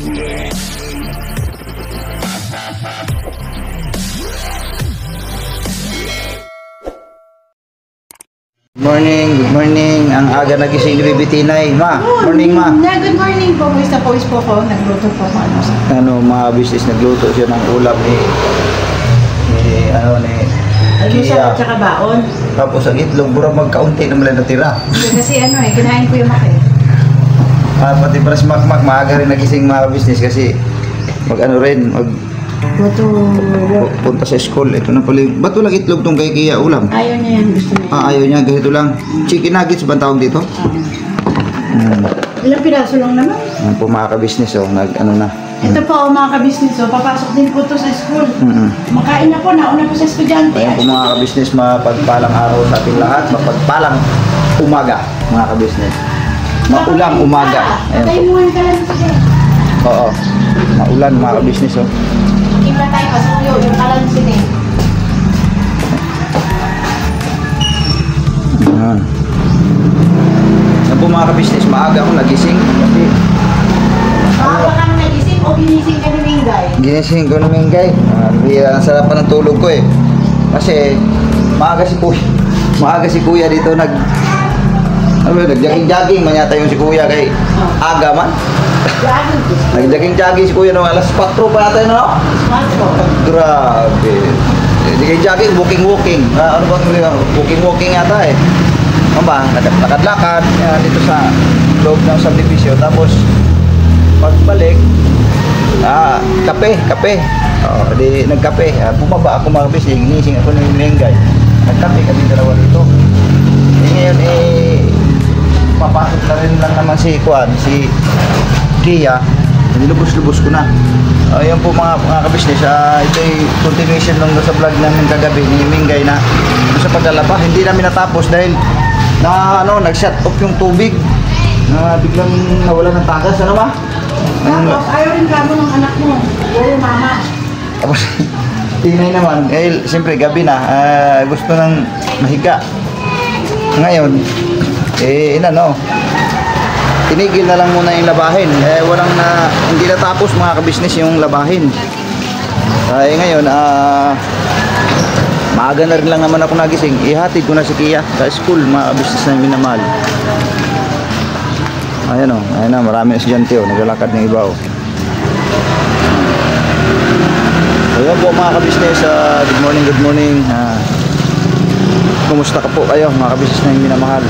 Good morning. Ang aga nagising ni Bibi Tinay. Ma, morning ma. Good morning po. Pawis po ako. Nagluto po ako. Mga business nagluto siya ng ulam ni Almusal at saka baon. Tapos ang itlog, burang magkaunti naman lang natira. Kasi kinain ko yung maki. Pati para si Makmak, maaga rin nagising mga business kasi punta sa school. Ito na pala. Ba't walang itlog tong kay Kia ulam? Ayaw niya yan. Gusto niya. Ayaw niya. Ganito lang. Chicken nuggets ba tawag dito? Ilang piraso lang naman. Yan po mga ka-business. Na. Ito po mga ka-business. Papasok din po to sa school. Makain na po. Nauna po sa estudyante. Ayan po mga ka-business. Mapagpalang araw sa ating lahat. Mapagpalang umaga mga ka-business. Maulang umaga. Tayo mo yung kalansi. Oo. Maulan mga ka-business. Iba tayo pasuyo. Yung kalansi eh. Ayan. Yan po mga ka-business. Maaga ako nagising. Kasi Maaga ka na nagising o ginising ka ni Mingay? ginising ko ng Mingay. Ang sarap pa ng tulog ko eh. Kasi maaga si kuya dito nag-jogging man yata yung si kuya kay aga man. Nag-jogging si kuya nung alas 4 pa yata yun, no? Grabe. Nag-jogging, walking. Ano ba? Walking yata eh. Ano ba? Lakad-lakad dito sa loob ng subdivision. Tapos pagbalik, kape. Di nagkape. Bumaba ako mga bis, ginising ako ng Mingay. Nagkape kami dalawa dito. Ngayon papasok na rin lang naman si Kia. Nilubos-lubos ko na. Ayan po mga ka-business. Ito ay continuation lang sa vlog namin kagabi ni Mingay na sa paglalaba. Hindi namin natapos dahil nag-shut off yung tubig. Biglang nawala ng tagas. Ano ba? Tapos ayaw rin kamo ng anak mo. Oo, mama. Tapos Tinay naman, siyempre gabi na, gusto nang mahiga. Ngayon, tinigil na lang muna yung labahin. Hindi natapos mga ka-business yung labahin. Ngayon, maaga na rin lang naman ako nagising. Ihatid ko na si Kia sa school, mga ka-business na minamahal. Ayan na, marami estudyante naglalakad ng iba Ayan po mga ka-business, good morning. Kumusta ka po kayo mga ka-business na minamahal?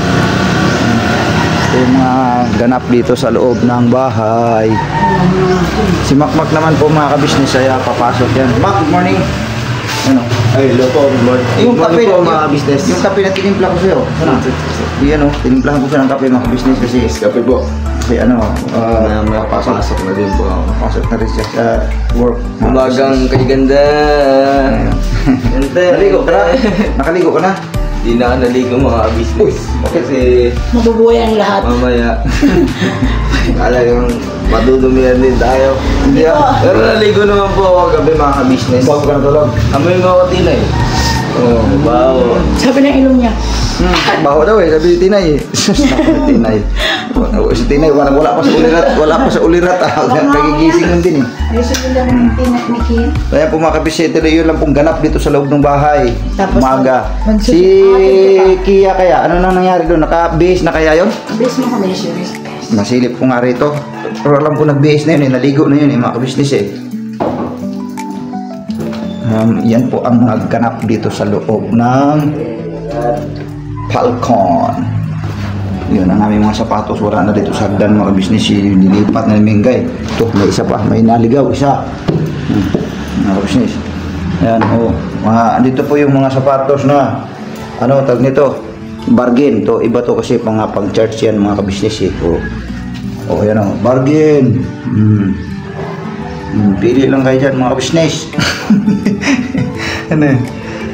Ito yung mga ganap dito sa loob ng bahay. Si Makmak naman po mga ka-business ay papasok yan. Mak, good morning. Hello po, good morning. Yung kape po mga business. Yung kape na tinimpla ko sa'yo. Tinimplahan ko siya ng kape mga business kasi Kape po. kasi Papasok na din po ako. pasok na rin siya sa work. Umagang kay ganda. Naligo ka na? Nakaligo ka na? Di na ako naligo mga business. Kasi Mabubuhay ang lahat. mamaya talagang madudumihan din tayo. Hindi Pero naligo naman po ako gabi mga business. Bago ka natulog? Amoy mga katina eh. Oo, bawo. Sabi ng ilong niya. Baho daw sabi ni Tinay Tinay. Si Tinay, wala pa sa ulirat. Nagigising lang din Ayusin ko lang ng tinak ni Kim. Kaya po mga kabisete, yun lang pong ganap dito sa loob ng bahay. Tapos, umaga. Si Kia kaya, ano nang nangyari doon? Naka-base na kaya yun? Base mo kami, Sherry. Nasilip ko nga rito. Pero alam ko nag-base na yun, naligo na yun mga kabisnes yan po ang nagganap dito sa loob ng Falcon. Yun ang aming mga sapatos, wala na dito sa hagdan mga business, nilipat na ni Mingay. Ito, may isa pa, may naligaw, isa. Mga business. Ayan, andito po yung mga sapatos na, tag nito, bargain. To, iba to kasi pang church yan mga business yan bargain. Pili lang kayo dyan mga business.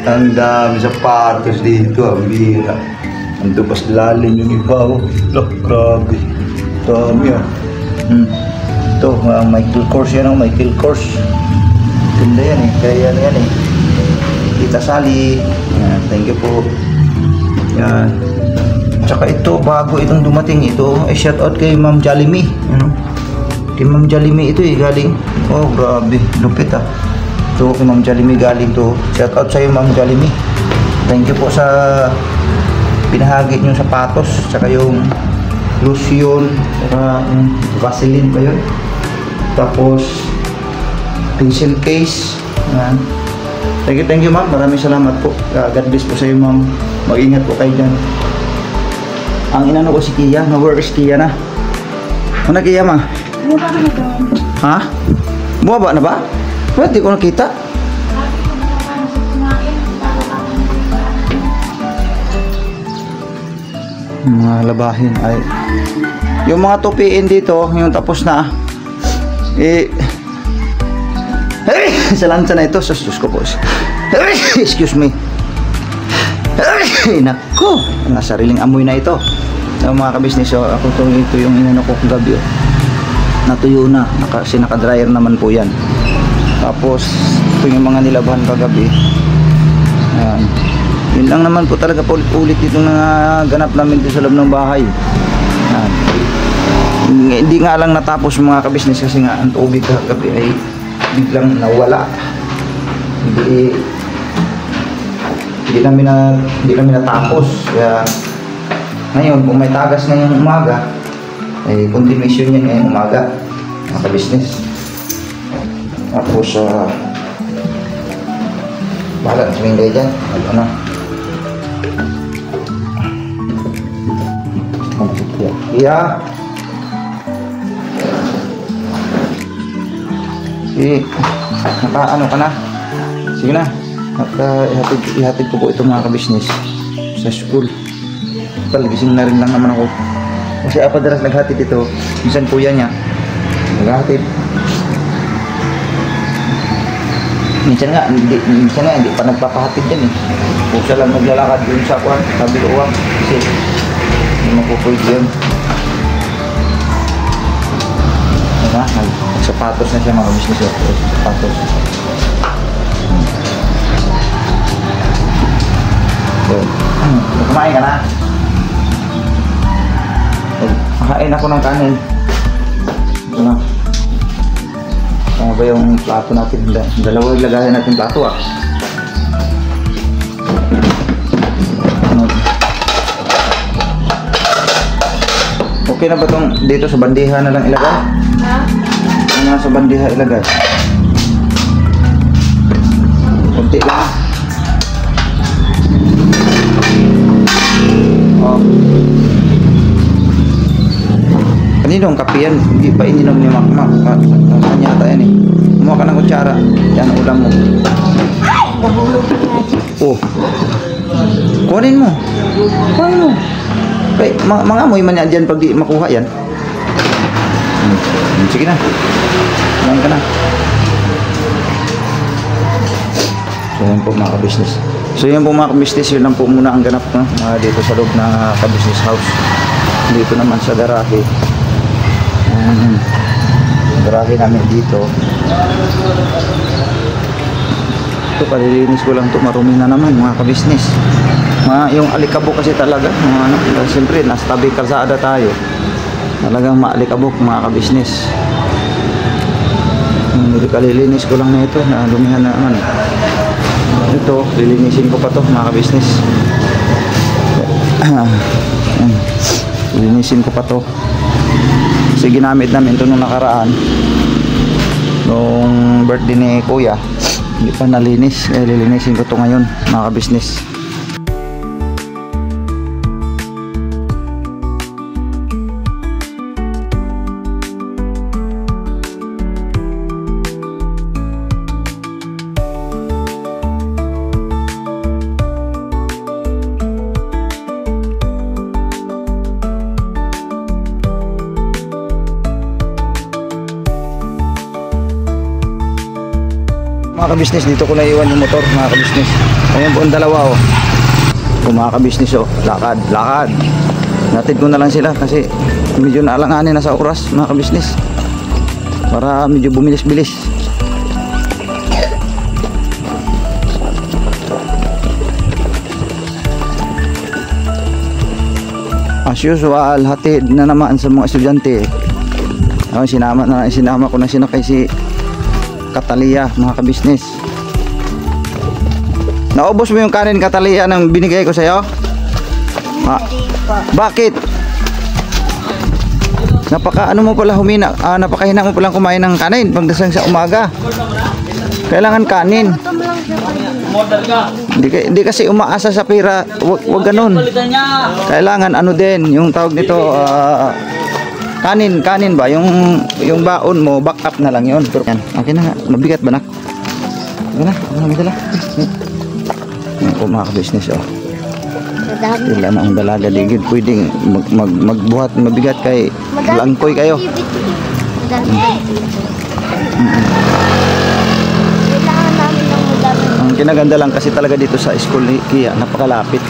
Ang dami sapatos dito, ang bira. Ang tupas lalim yung iba grabe. Dami ito, Michael Kors yan Michael Kors. Ganda yan kaya yan Tita Sally. Thank you po. Yan. Tsaka ito, bago itong dumating ito, shout out kay Ma'am Jalimi. Kay Ma'am Jalimi ito eh, galing. Oh, grabe. Lupit ah. Ito kay Ma'am Jalimi galing to. Shout out sa'yo, Ma'am Jalimi. Thank you po sa pinahagi yung sapatos, tsaka yung lotion, tsaka yung Vaseline pa yun. Tapos, pencil case. Yan. Thank you, ma'am. Maraming salamat po. God bless po sa iyo, ma'am. Mag-ingat po kayo dyan. Ang inano ko si Kia, na-work is Kia na. Ano Kia, ma? Bumaba ka na doon. Ha? Bumaba na ba? Ba't di ko nakita? Mga labahin ay yung mga tupiin dito, yung tapos na sa lansa na ito, sus ko po. Excuse me. Nako, nasariling amoy na ito. So, mga kabisnes, so, ako ito yung inano ko kagabi. Natuyo na, kasi naka-dryer naman po yan. Tapos, ito yung mga nilabahan kagabi. Ayan. Yun lang naman po talaga ulit dito na ganap namin dito sa loob ng bahay. Ayan. Hindi nga lang natapos mga kabisnes kasi nga ang tubig kagabi ay biglang nawala. Hindi namin natapos. Kaya ngayon kung may tagas ngayong umaga ay continuation yan ngayong umaga mga kabisnes. Tapos bahala sa mga dyan ano na iya naka-ano ka na, sige na, ihatid ko po ito mga kabisnes sa school. Gising na rin lang naman ako kasi apadalas naghatid ito, minsan kuya niya naghatid, minsan nga hindi pa nagpapahatid din eh, pusa lang naglalakad yun sa kwan, sabi ko kasi hindi mapupwede yun. Diba? Sapatos na siya mga business. Sapatos. Kumain ka na? Makain ako ng kanin. Ito na. Ano ba yung plato natin? Dalawa ilagayan natin plato ah. Okay na ba itong dito sa bandeha na lang ilagay? Ha? Ano sa bandeha ilagay? Kunti lang. Oh. Kaninong kape yan? Hindi pa ininom ni Makmak. Saan yata yan eh? Kumuha ka ng kutsara. Yan ulam mo. Nahulog na natin. Oh. Kunin mo. Kunin mo. Ay, mga amoy man yan dyan pag di makuha yan. Sige na. Kumain ka na. So yan po mga ka-business. So yan po mga ka-business. Yun lang po muna ang ganap no? Dito sa loob ng ka-business house. Dito naman sa garahe. Garahe namin dito. Ito palilinis ko lang to. Marumi na naman mga ka-business. Yung alikabok kasi talaga siyempre nasa tabi kalsada tayo, talagang maalikabok mga kabisnes. Kalilinis ko lang na ito, nalumihan na naman ito, lilinisin ko pa to mga kabisnes. Lilinisin ko pa to kasi ginamit namin ito nung nakaraan nung birthday ni kuya, hindi pa nalinis, lilinisin ko to ngayon mga kabisnes. Mga ka-business, dito ko naiwan yung motor mga ka-business. Ayan po ang dalawa oh. Mga ka-business oh, lakad. Natid ko na lang sila kasi medyo naalanganin na sa oras mga ka-business. Para medyo bumilis-bilis. As usual, hatid na naman sa mga estudyante. Oh, sinama ko na sinakay si Catalia, mga kabisnes. Naubos mo yung kanin, Catalia, ng binigay ko sa'yo? Bakit? Napakahina mo palang kumain ng kanin pagdasang sa umaga. Kailangan kanin. Hindi kasi umaasa sa pera. Wag ganun. Kailangan ano din, yung tawag nito, kanin ba? Yung baon mo, back up na lang yun. Yan. Okay na nga. Mabigat ba, nak? Okay na. Ako na dala. Yan po, mga business, oh. Wala na ang dalaga. Digid pwedeng magbuhat mabigat kay langkoy kayo. Ang kinaganda lang kasi talaga dito sa school ni Kia, napakalapit.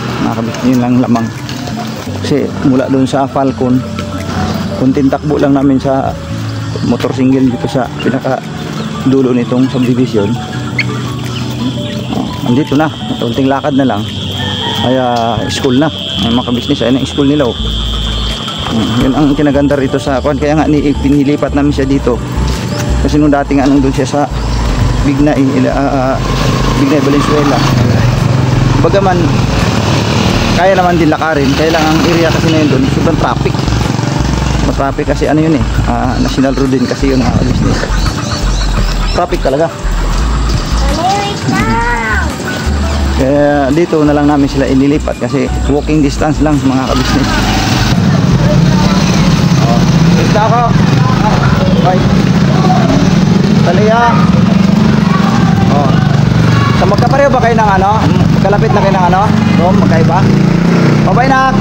Yun lang lamang. Kasi mula doon sa Falcon, kunting takbo lang namin sa motor single dito sa pinaka dulo nitong subdivision. Andito na, kunting lakad na lang. Kaya school na. Ay, mga business, ayun ang school nila, oh. Yun ang kinaganda rito sa kwan. Kaya nga pinilipat namin siya dito. Kasi nung dati nga nung doon siya sa Bignay Valenzuela. Bagaman kaya naman din lakarin. Kaya lang ang area kasi na yun doon, sobrang traffic. Traffic kasi ano yun eh, national road din kasi yun, mga business. Traffic talaga. Kaya dito na lang namin sila inilipat kasi walking distance lang, mga kabisnes. Basta ako. Bye. Talia. Oh. So magkapareho ba kayo ng ano? Magkalapit na kayo ng ano? Room, magkaiba? Bye na.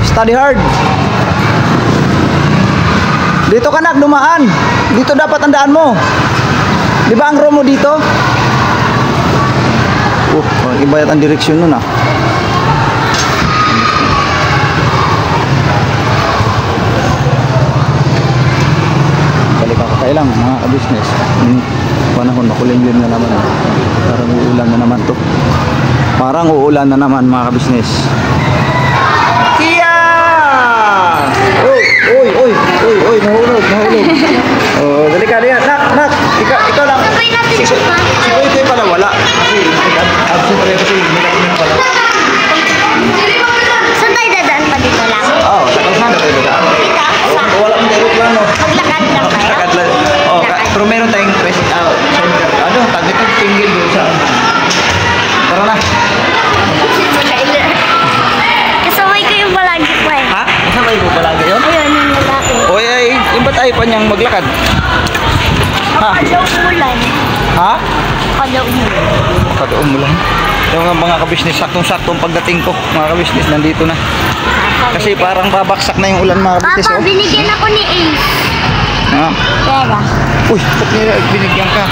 Study hard. Dito ka na dumaan. Dito dapat tandaan mo. Di ba ang room mo dito? Iba yata ang direksyon nun, ah. Balikan ko kayo lang, mga ka-business. Panahon, makulimlim na naman. Parang uulan na naman to. Parang uulan na naman, mga ka-business. Kia! Uy, nahulog. Oh, dali ka. Nak, ikaw lang. Si Kuya pala wala. Absent rin kasi hindi pala. Saan tayo dadaan pa dito lang? Oo, saan tayo dadaan? Wala akong aeroplano. Maglakad lang kayo? Lakad lang. Oh, pero meron tayong center. Ano, tagit ang tingin doon sa... Tara na. Kasabay ko yung palagi pa eh. Ha? Kasabay mo palagi yun? Ayun, yung lalaki. Oy, yung ba tayo pa niyang maglakad? Ha? Kalaw umulan. Ha? Kalaw umulan. Kalaw umulan. Yung mga kabisnes, saktong-saktong pagdating ko, mga kabisnes, nandito na. Kasi parang babaksak na yung ulan, mga kabisnes. Papa, binigyan ako ni Ace. Ha? Pera. Uy, ba't binigyan ka?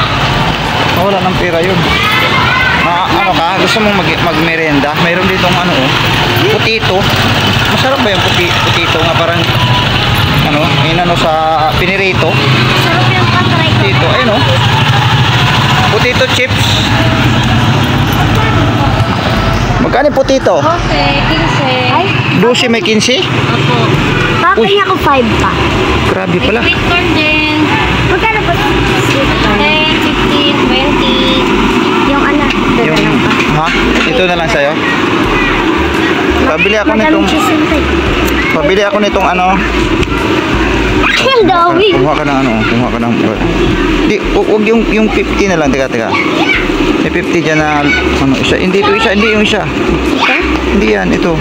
Wala ng pera yun. Ano ka? Gusto mong magmerenda? Mayroon ditong ano, putito. Masarap ba yung putito nga parang ano, yun ano sa pinirito? Sarap yung patry ko. Putito, ayun oh. Potato chips. Magkano yung putito? Okay, 15. Ay, 12 may 15? opo. Papa Uy. niya ako 5 pa. Grabe pala. Sweet corn din. Magkano ba? Sweet corn. 10, 15, 20. Yung anak, ito na lang pa. Ha? Ito na lang sa'yo? Pabili ako Madaming nitong... cheese yun pa eh. Pabili ako nitong ano... Ang dami. Kumuha ka ng ano, kumuha ka ng... Di, huwag yung 50 na lang, teka. May 50 dyan na, ano, isa, hindi ito isa, hindi yung isa. Hindi yan, ito.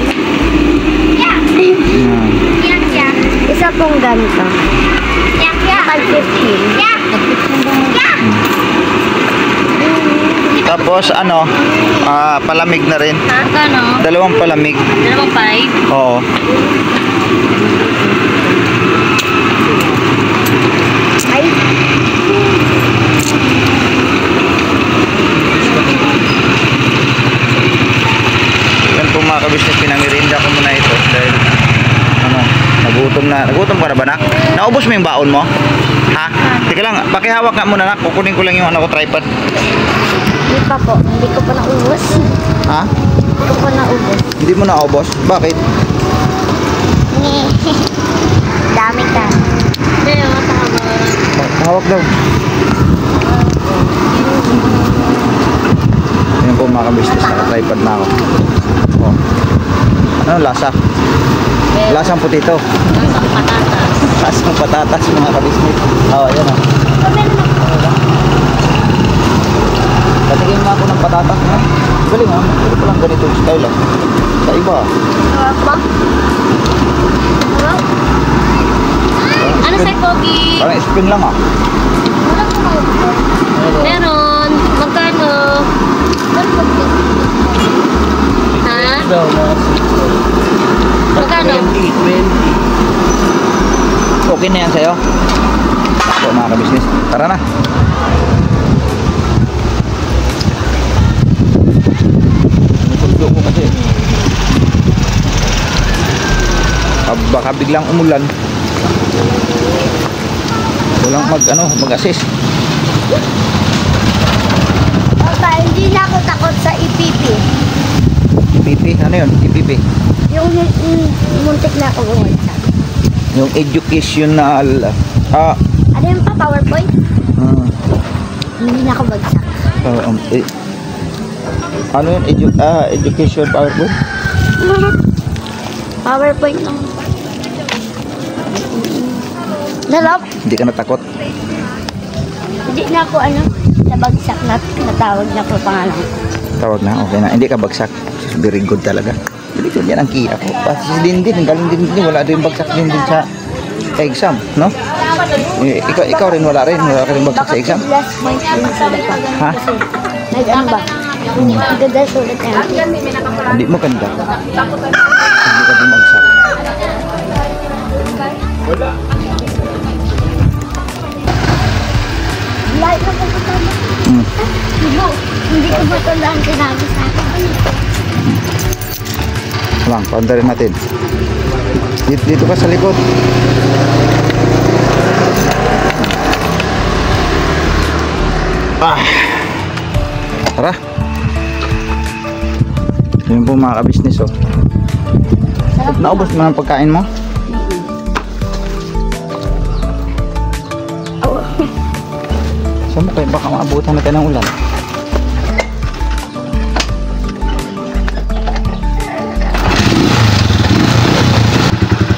Isa pong ganito. Pag 15. Tapos ano, palamig na rin. Ano? Dalawang palamig. Dalawang 5. Oo. Ay. Yan po mga kabisnes, pinangirinda ko muna ito dahil ano, nagutom ka na ba, nak? Naubos mo yung baon mo? Ha? Teka lang, pakihawak nga muna, nak. Kukunin ko lang yung ano ko, tripod. Hindi pa po. Hindi ko pa naubos. Ha? Hindi ko pa naubos. Hindi mo naubos? Bakit? Dami ka. Hindi, matama. Hawak daw. Ayan po mga kabisnes, naka-tripod na ako. Oh. Ano lasa? Lasang putito. Masang patatas. Lasang patatas mga kabisnes. Oh, ayan oh. Patigyan nga ako ng patatas na. Galing ha, pero ko lang ganito yung style ah. Sa iba. Sarap ba? Sarap? Ano sa'yo, Pogi? Parang spoon lang ah. Meron. Magkano? Ha? Magkano? 20. Okay na yan sa'yo? So mga kabisnes, tara na. Nagpagdo ko kasi. Baka biglang umulan. Walang mag-assist. Papa, hindi na ako takot sa IPP. IPP, ano yun? IPP. Yung muntik na ako bumalsak. Yung educational, Ano yung pa? PowerPoint? Hindi na ako bagsak. ano yun? Education PowerPoint? PowerPoint lang. Dalap? Hindi ka natakot? Hindi na ako nabagsak na natawag na po pangalan ko. Tawag na, okay na. Hindi ka bagsak. Very good talaga. Very good, yan ang key ako. Pati si Dindin, ang galing din, wala din bagsak din sa exam, no? Ikaw rin, wala ka rin bagsak sa exam. Last point yung sulat ko. Ha? Nag-ano ba? Ganda sulat na yun. Hindi mo ganda. Hindi ka din bagsak. Lahat na pupunta mo. Hindi ko ba tandaan sinabi sa akin? Lang, paunda rin natin. Dito ka sa likod. Tara. Yun po mga kabisnes oh. Naubos mo ng pagkain mo? Saan mo kayo? Baka maabutan na tayo ng ulan.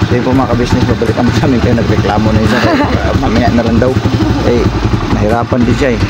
So yun po mga kabisnes, babalik kami sa amin kayo nagreklamo na isa. Mamaya na rin daw. Eh, nahirapan din siya eh.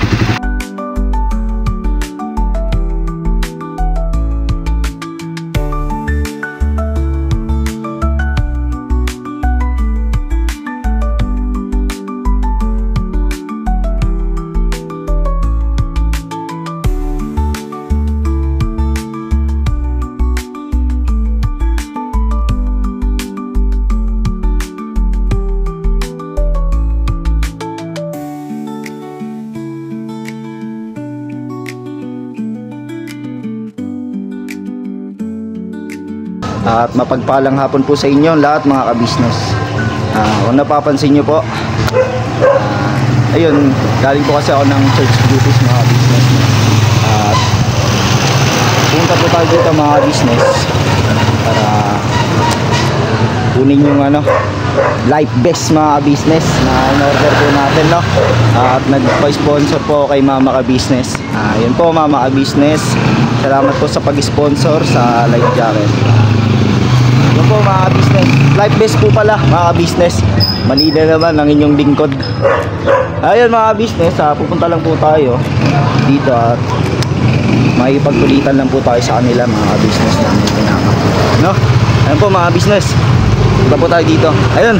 At mapagpalang hapon po sa inyo lahat mga kabisnes. Kung napapansin nyo po, ayun, galing po kasi ako ng church duties mga business. At punta po tayo dito mga business para kunin yung life best mga business na in-order po natin, no? At nagpa-sponsor po kay Mama Ka Business. Yun po Mama Ka Business. Salamat po sa pag-sponsor sa life jacket. Yun po mga business. Life best po pala mga business. Mali na naman ang inyong lingkod. Ayun mga business, pupunta lang po tayo dito at makikipagkulitan lang po tayo sa kanila mga business namin pinaka. No? Ayun po mga business. Punta po tayo dito. Ayun.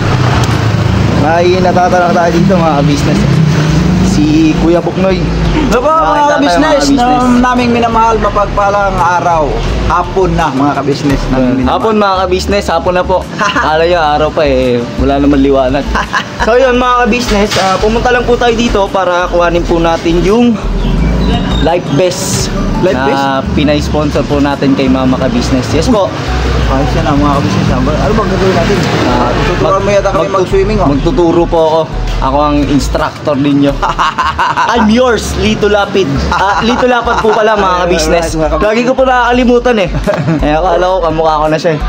May natatanong tayo dito mga business. Si Kuya Buknoy. Ano po mga kabisnes, naming minamahal, mapagpalang araw. Hapon na mga kabisnes naming minamahal. Hapon mga kabisnes, hapon na po. Kala nyo araw pa eh, wala naman liwanag. So yun mga kabisnes, pumunta lang po tayo dito para kuhanin po natin yung Life Best. Life na pinay-sponsor po natin kay Mama Ka Business. Yes po. Ayos yan mga kabisnes. Ano bang gagawin natin? Tuturuan mo yata kami mag-swimming. Magtuturo po ako. Ako ang instructor ninyo. I'm yours, Lito Lapid. Lito Lapad po pala mga ka-business. Lagi ko po nakakalimutan eh. Akala ko kamukha ko na siya eh.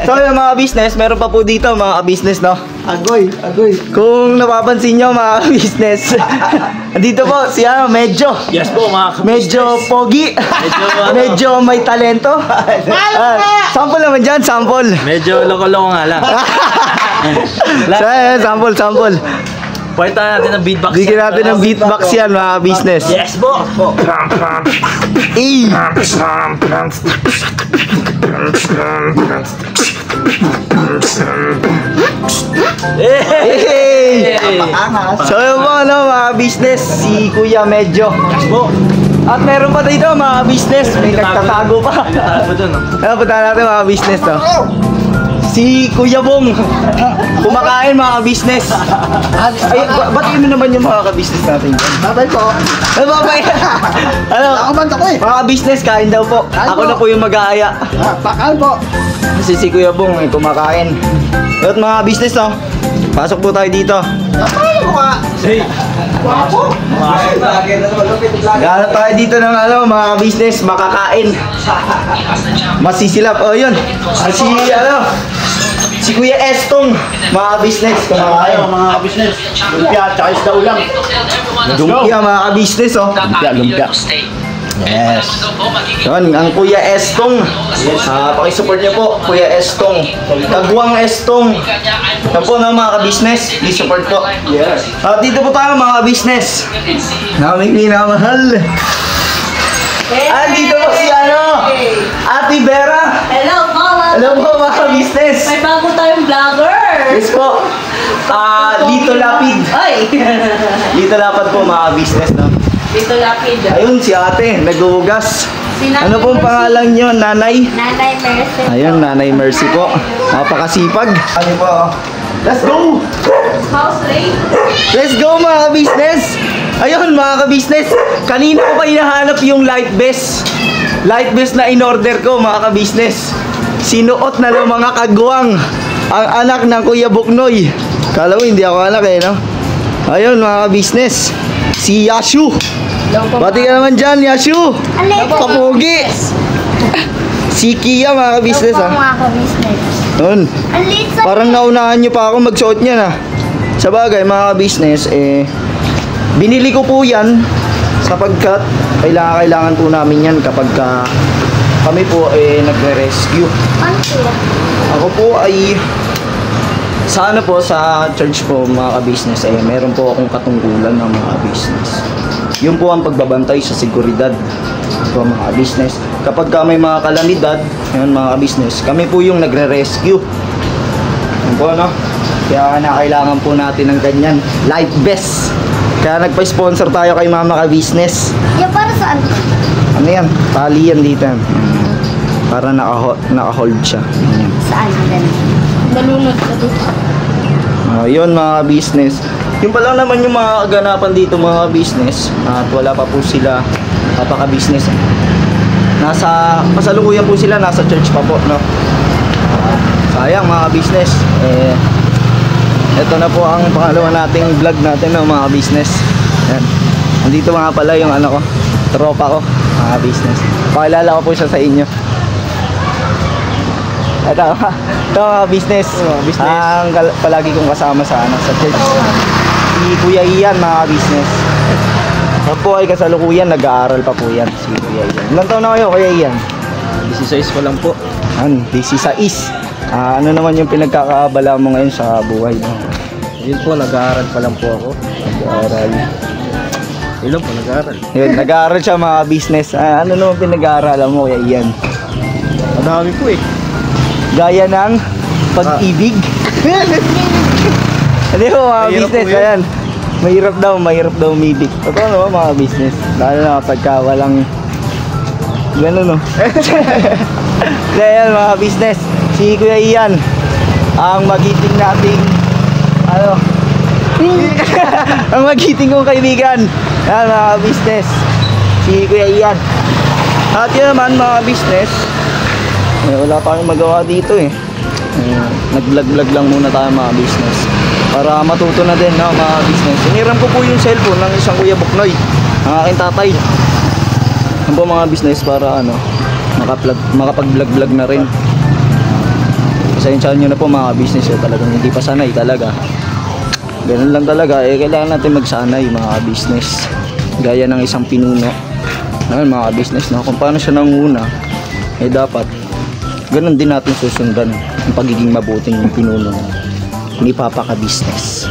So yung mga business, meron pa po dito mga ka-business, no? Agoy. Kung napapansin nyo mga ka-business, dito po siya medyo. Yes po mga Medyo pogi. Medyo may talento. Sample naman dyan, sample. Medyo loko-loko nga lang. So, ayan, sample. Pwede natin ng beatbox. Bigyan natin ng beatbox yan mga business. Yes po. Eh! Hey! So yun po mga business, si Kuya Medyo. At meron pa dito mga business, may nagtatago pa. Ano punta natin mga business to? Si Kuya Bong. Kumakain mga business. Ay, batiin mo naman yung mga ka-business natin. Babay po. Ano ba ba? Ano? Ako man ako eh. Mga business, kain daw po. Ako na po yung mag-aaya. Pakal po. Kasi si Kuya Bong ay kumakain. At mga business, no? Pasok po tayo dito. Paano mo ka? Wapo. Gano'n tayo dito ng mga business, makakain. Masisilap. Oh, yun. Si Kuya Estong, mga business, kumakain. Mga kabisnes. Lumpia at saka isda ulang. Lumpia, mga ka-business, oh. Lumpia. Yes. Yun, ang Kuya Estong. Pakisupport niyo po, Kuya Estong. Kagwang Estong. Yan po na mga ka-business. I-support po. Yes. Dito po tayo mga ka-business. Naming minamahal. Dito po si Ate Vera. Hello, Mama! Hello po mga ka-business. May bago tayong vlogger! Yes po. Lito Lapid. Ay! Lito Lapad po mga ka-business, no? Dito lapid. Ayun si ate, naghuhugas. Ano pong pangalan nyo? Nanay? Nanay Mercy. Ayun, Nanay Mercy po. Napakasipag. Ano po? Let's go! House rate. Let's go mga ka-business! Ayun mga ka-business, kanina ko pa hinahanap yung Life Best. Life Best na in-order ko mga ka-business. Sinuot na ng mga kagwang ang anak ng Kuya Buknoy. Kala mo hindi ako anak eh, no? Ayun mga ka-business, si Yashu. Bati ka naman dyan, Yashu. Kapogi. Si Kia mga ka-business Hello po, ha. mga kabisnes. Yun. Ang liit sa Parang naunahan nyo pa ako magsuot niyan ha. Sa bagay mga ka-business, binili ko po yan sapagkat kailangan po namin yan kapag kami po nagre-rescue. Ano po? Ako po ay sa church po mga ka-business, meron po akong katungkulan ng mga business. Yun po ang pagbabantay sa seguridad po mga business. Kapag may mga kalamidad, yun mga business, kami po yung nagre-rescue. Yun po no. Kaya kailangan po natin ng ganyan, Life Best. Kaya nagpa-sponsor tayo kay Mama Ka Business. Yung para saan? Ano yan? Tali yan dito. Para naka-hold siya. Yan. Saan? Nalunod ka dito. Yun mga business. Yung pa lang naman yung mga kaganapan dito mga business. At wala pa po sila kapaka-business. Kasalukuyan po sila, nasa church pa po, no? Sayang mga business. Ito na po ang pangalawa nating vlog natin, no, mga business. Yan. Nandito mga pala yung tropa ko, mga business. Pakilala ko po siya sa inyo. Ito mga business. Ang palagi kong kasama sa church. Si Kuya Ian mga business. Ako po ay kasalukuyan, nag-aaral pa po yan si Kuya Ian. Ilang taon na kayo Kuya Ian? 16 ko lang po. 16. Ano naman yung pinagkakaabala mo ngayon sa buhay mo? Yun po, nag-aaral pa lang po ako. Nag-aaral. Yun lang po, nag-aaral. Yun, nag-aaral siya mga business. Ano naman pinag-aaralan mo Kuya Ian? Madami po eh. Gaya ng pag-ibig. Hindi po mga Mahirap business, po yun. ayan. Mahirap daw umibig. Totoo naman mga business. Lalo na kapag walang gano'n no. Kaya yan mga business. Si Kuya Ian, ang magiting nating ang magiting kong kaibigan. Yan mga business. si Kuya Ian. At yun naman mga business, wala tayong magawa dito eh. Nag-vlog lang muna tayo mga business para matuto na din, no, mga business. Hiniram ko po yung cellphone ng isang Kuya Buknoy, ang aking tatay. Ano po mga business, para ano, makapag-vlog na rin. Pasensyahan nyo na po mga business, talagang hindi pa sanay talaga. Ganun lang talaga, kailangan natin magsanay mga business. Gaya ng isang pinuno. Ngayon mga business, no, kung paano siya nanguna, dapat ganun din natin susundan ang pagiging mabuting pinuno ni Papa Ka-Business.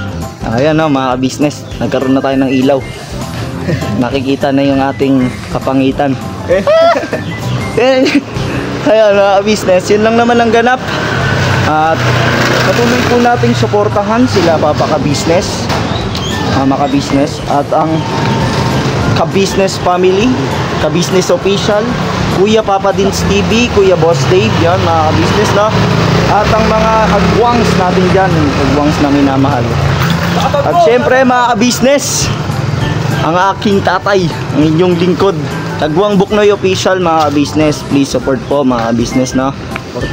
Ayan, no, mga business, nagkaroon na tayo ng ilaw. Nakikita na yung ating kapangitan. Ayan mga business, yun lang naman ang ganap. At patuloy po nating suportahan sila Papa Ka-Business, Mama Ka-Business, at ang Ka-Business family, Ka-Business official, Kuya Papa Dins TV, Kuya Boss Dave, yan mga Ka-Business, no? At ang mga kagwangs natin dyan, kagwangs na minamahal. At syempre mga Ka-Business, ang aking tatay, ang inyong lingkod, Kagwang Buknoy official, mga Ka-Business. Please support po mga Ka-Business, no?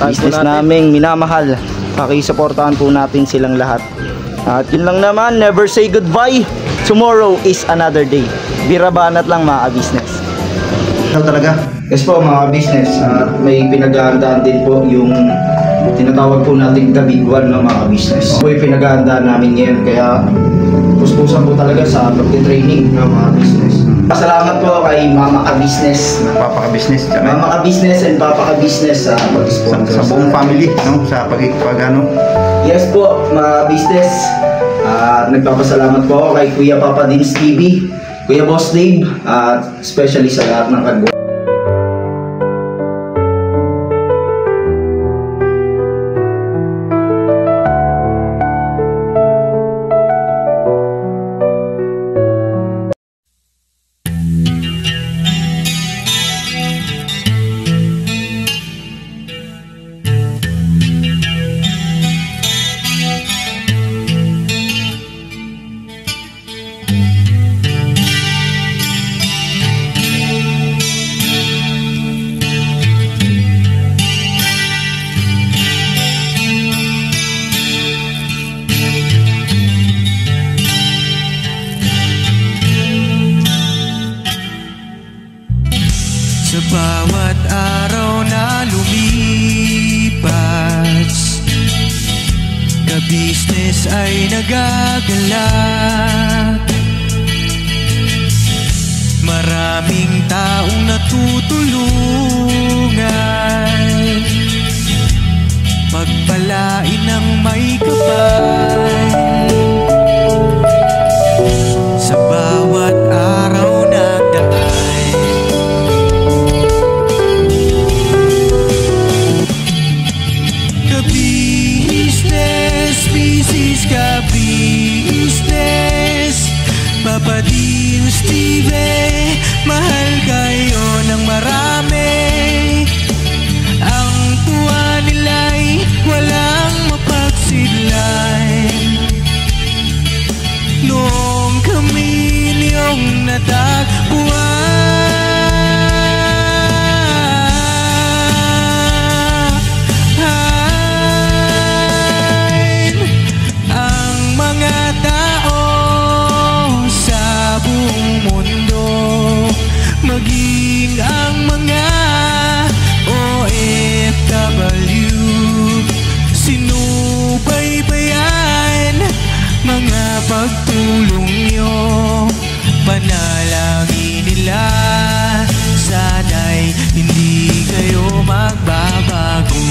Business naming minamahal, pakisuportahan po natin silang lahat. At yun lang naman, never say goodbye. Tomorrow is another day. Birabanat lang mga Ka-Business. Ito talaga. Yes po mga business, may pinaghahandaan din po yung tinatawag po natin the big one, no, mga business. Po yung pinaghahandaan namin ngayon, kaya puspusan po talaga sa pagtitraining, no, mga business. Pasalamat po kay Mama Ka-Business, Papa Ka-Business, Mama Ka-Business and Papa Ka-Business sa pag-sponsor sa buong family, no, sa pag-ano. Yes po mga business, nagpapasalamat po ako kay Kuya Papa Dins TV, Kuya Boss Dave, at especially sa lahat ng kagwa. Sa bawat araw na lumipas, Ka-Business ay nagagalak. Maraming taong natutulungan, pagpalain ng may kapal. Sa bawat araw na daan, Ka-Business, Papa Dins TV, mahal kayo ng marami. Ang tuwa nila'y walang mapagsidlay. Noong kami niyong natagpuan, maging ang mga OFW, sinubaybayan mga pagtulong nyo. Panalangin nila, sana'y hindi kayo magbabago.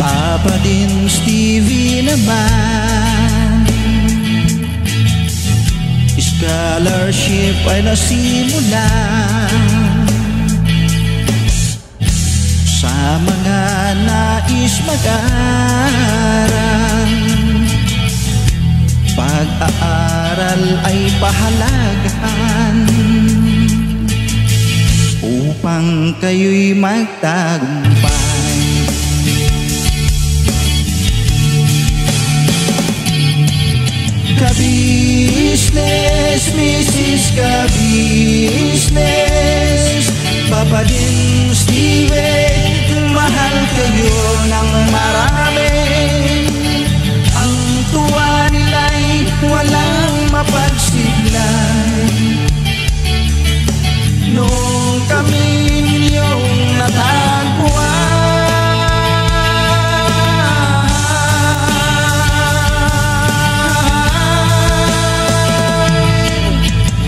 Papa Dins TV naman, scholarship ay nasimula sa mga nais mag-aral. Pag-aaral ay pahalagahan upang upang kayo'y magtagumpay. Ka-business, Mrs. Ka-business, Papa din Steven, mahal kayo ng marami. Ang tuwa nila'y walang mapagsiglay. Noong kami ninyong natagpuan,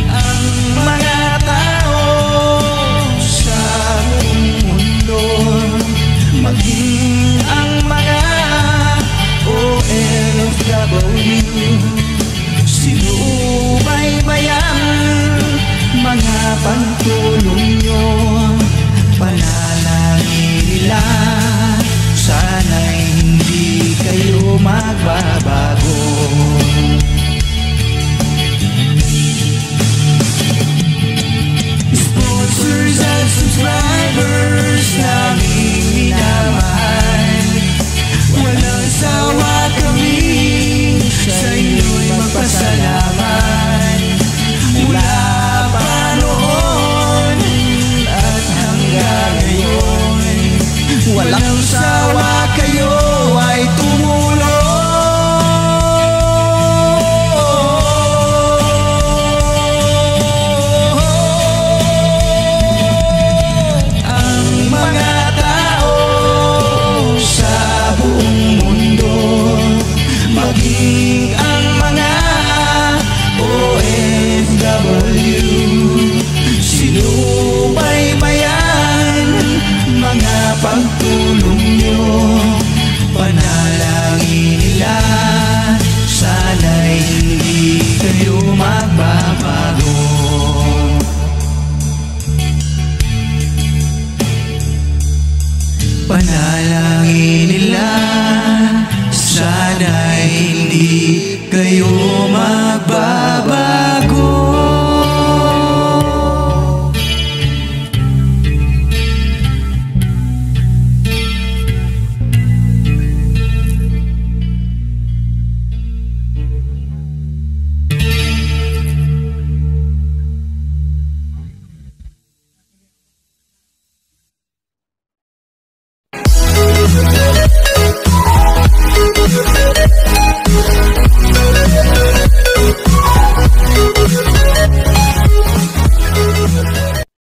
ang mga tao sa buong mundo, maging ang mga OFW, sinubaybayan mga pagtulong nyo, panalangin nila, sana'y hindi kayo magbabago. Sponsors and subscribers naming minamahal, walang sawa kami sa inyo'y magpasalamat. Mula pa noon at hanggang ngayon, walang sawa kayo ay tumulong. Ang mga tao sa buong mundo, maging ang mga OFW, sinubaybayan mga pagtulong nyo, panalangin nila, sana'y hindi kayo magbabago. Panalangin nila, sana'y hindi kayo